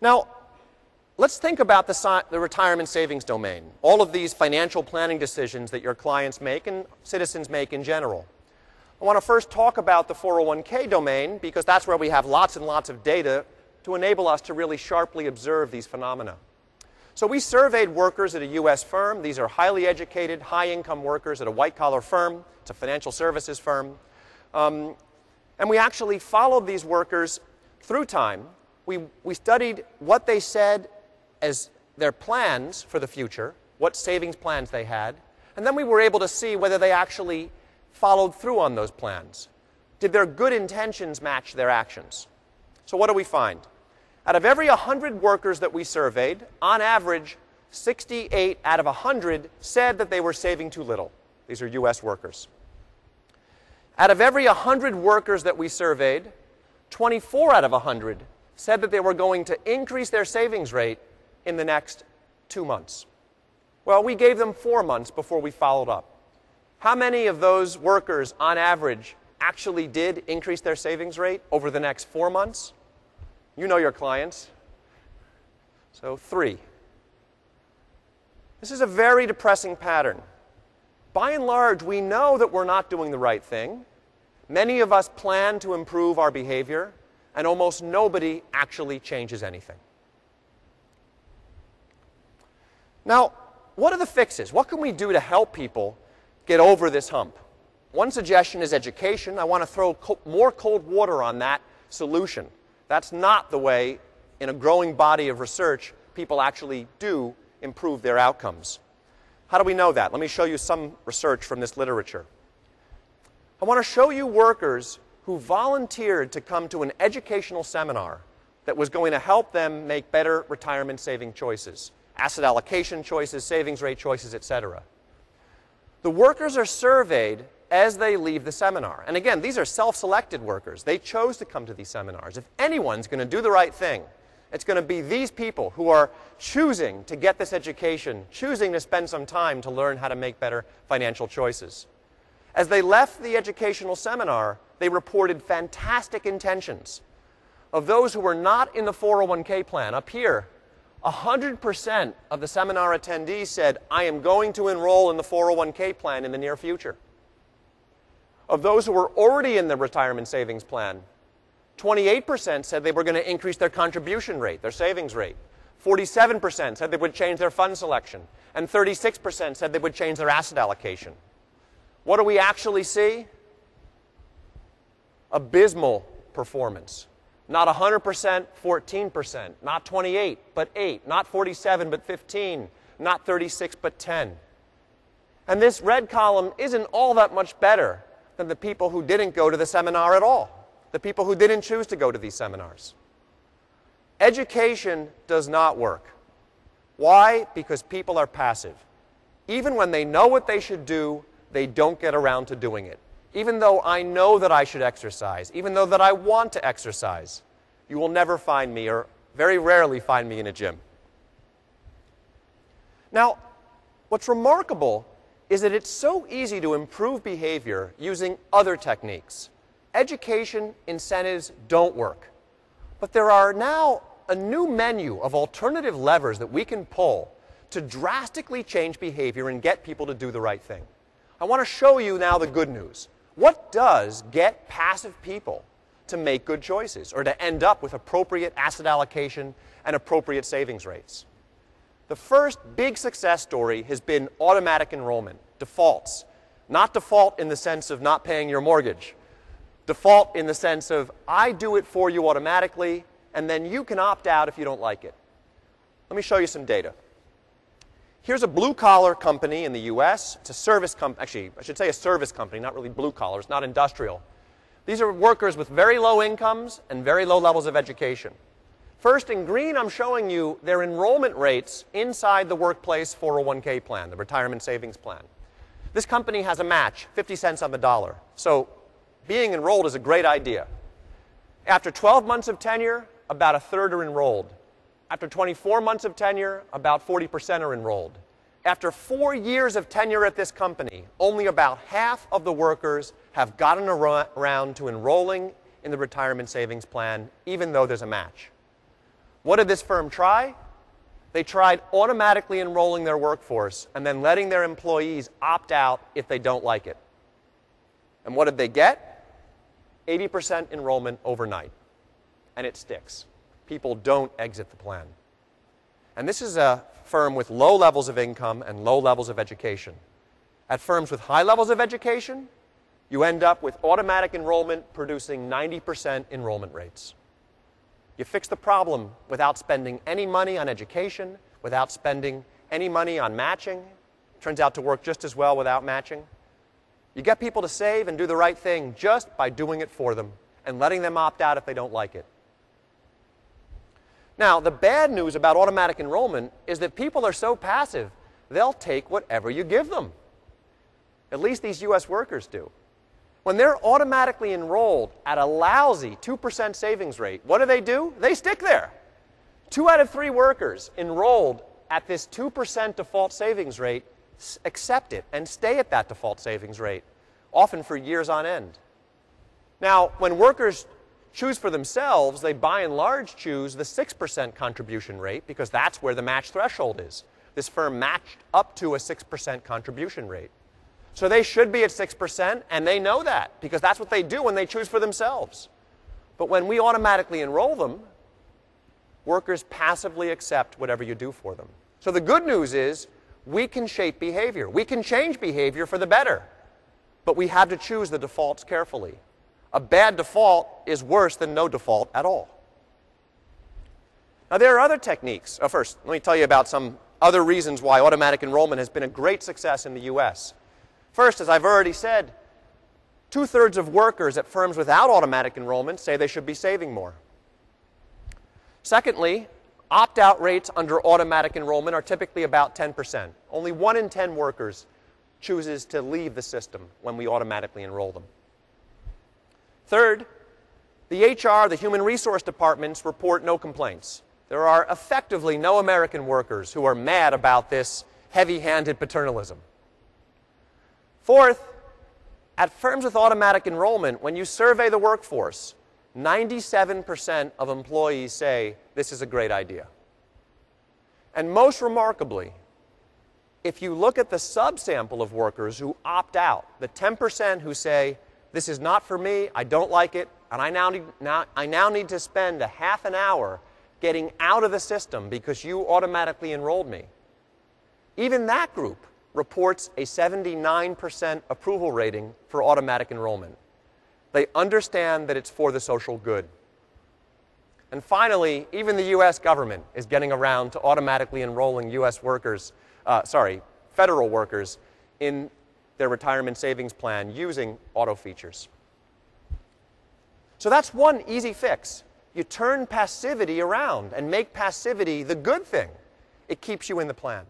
Now, let's think about the retirement savings domain, all of these financial planning decisions that your clients make and citizens make in general. I want to first talk about the 401k domain because that's where we have lots and lots of data to enable us to really sharply observe these phenomena. So we surveyed workers at a U.S. firm. These are highly educated, high-income workers at a white-collar firm. It's a financial services firm. And we actually followed these workers through time. We studied what they said as their plans for the future, what savings plans they had, and then we were able to see whether they actually followed through on those plans. Did their good intentions match their actions? So what do we find? Out of every 100 workers that we surveyed, on average, 68 out of 100 said that they were saving too little. These are U.S. workers. Out of every 100 workers that we surveyed, 24 out of 100 said that they were going to increase their savings rate in the next 2 months. Well, we gave them 4 months before we followed up. How many of those workers, on average, actually did increase their savings rate over the next 4 months? You know your clients. So 3. This is a very depressing pattern. By and large, we know that we're not doing the right thing. Many of us plan to improve our behavior, and almost nobody actually changes anything. Now, what are the fixes? What can we do to help people get over this hump? One suggestion is education. I want to throw more cold water on that solution. That's not the way, in a growing body of research, people actually do improve their outcomes. How do we know that? Let me show you some research from this literature. I want to show you workers who volunteered to come to an educational seminar that was going to help them make better retirement saving choices, asset allocation choices, savings rate choices, etc. The workers are surveyed as they leave the seminar. And again, these are self-selected workers. They chose to come to these seminars. If anyone's going to do the right thing, it's going to be these people who are choosing to get this education, choosing to spend some time to learn how to make better financial choices. As they left the educational seminar, they reported fantastic intentions. Of those who were not in the 401k plan, up here, 100% of the seminar attendees said, I am going to enroll in the 401k plan in the near future. Of those who were already in the retirement savings plan, 28% said they were going to increase their contribution rate, their savings rate. 47% said they would change their fund selection. And 36% said they would change their asset allocation. What do we actually see? Abysmal performance. Not 100%, 14%. Not 28, but 8. Not 47, but 15. Not 36, but 10. And this red column isn't all that much better than the people who didn't go to the seminar at all, the people who didn't choose to go to these seminars. Education does not work. Why? Because people are passive. Even when they know what they should do, they don't get around to doing it. Even though I know that I should exercise, even though that I want to exercise, you will never find me, or very rarely find me, in a gym. Now, what's remarkable is that it's so easy to improve behavior using other techniques. Education incentives don't work. But there are now a new menu of alternative levers that we can pull to drastically change behavior and get people to do the right thing. I want to show you now the good news. What does get passive people to make good choices or to end up with appropriate asset allocation and appropriate savings rates? The first big success story has been automatic enrollment, defaults. Not default in the sense of not paying your mortgage. Default in the sense of I do it for you automatically, and then you can opt out if you don't like it. Let me show you some data. Here's a blue-collar company in the U.S. It's a service company. Actually, I should say a service company, not really blue-collar. It's not industrial. These are workers with very low incomes and very low levels of education. First, in green, I'm showing you their enrollment rates inside the workplace 401k plan, the retirement savings plan. This company has a match, 50 cents on the dollar. So being enrolled is a great idea. After 12 months of tenure, about a third are enrolled. After 24 months of tenure, about 40% are enrolled. After 4 years of tenure at this company, only about half of the workers have gotten around to enrolling in the retirement savings plan, even though there's a match. What did this firm try? They tried automatically enrolling their workforce and then letting their employees opt out if they don't like it. And what did they get? 80% enrollment overnight. And it sticks. People don't exit the plan. And this is a firm with low levels of income and low levels of education. At firms with high levels of education, you end up with automatic enrollment producing 90% enrollment rates. You fix the problem without spending any money on education, without spending any money on matching. Turns out to work just as well without matching. You get people to save and do the right thing just by doing it for them and letting them opt out if they don't like it. Now, the bad news about automatic enrollment is that people are so passive, they'll take whatever you give them. At least these U.S. workers do. When they're automatically enrolled at a lousy 2% savings rate, what do? They stick there. 2 out of 3 workers enrolled at this 2% default savings rate accept it and stay at that default savings rate, often for years on end. Now, when workers choose for themselves, they by and large choose the 6% contribution rate because that's where the match threshold is. This firm matched up to a 6% contribution rate. So they should be at 6%, and they know that because that's what they do when they choose for themselves. But when we automatically enroll them, workers passively accept whatever you do for them. So the good news is we can shape behavior. We can change behavior for the better. But we have to choose the defaults carefully. A bad default is worse than no default at all. Now, there are other techniques. First, let me tell you about some other reasons why automatic enrollment has been a great success in the U.S. First, as I've already said, 2/3 of workers at firms without automatic enrollment say they should be saving more. Secondly, opt-out rates under automatic enrollment are typically about 10%. Only 1 in 10 workers chooses to leave the system when we automatically enroll them. Third, the HR, the human resource departments report no complaints. There are effectively no American workers who are mad about this heavy-handed paternalism. Fourth, at firms with automatic enrollment, when you survey the workforce, 97% of employees say this is a great idea. And most remarkably, if you look at the subsample of workers who opt out, the 10% who say, this is not for me, I don't like it, and I now need to spend a half an hour getting out of the system because you automatically enrolled me. Even that group reports a 79% approval rating for automatic enrollment. They understand that it's for the social good. And finally, even the U.S. government is getting around to automatically enrolling U.S. workers, federal workers in their retirement savings plan using auto features. So that's one easy fix. You turn passivity around and make passivity the good thing. It keeps you in the plan.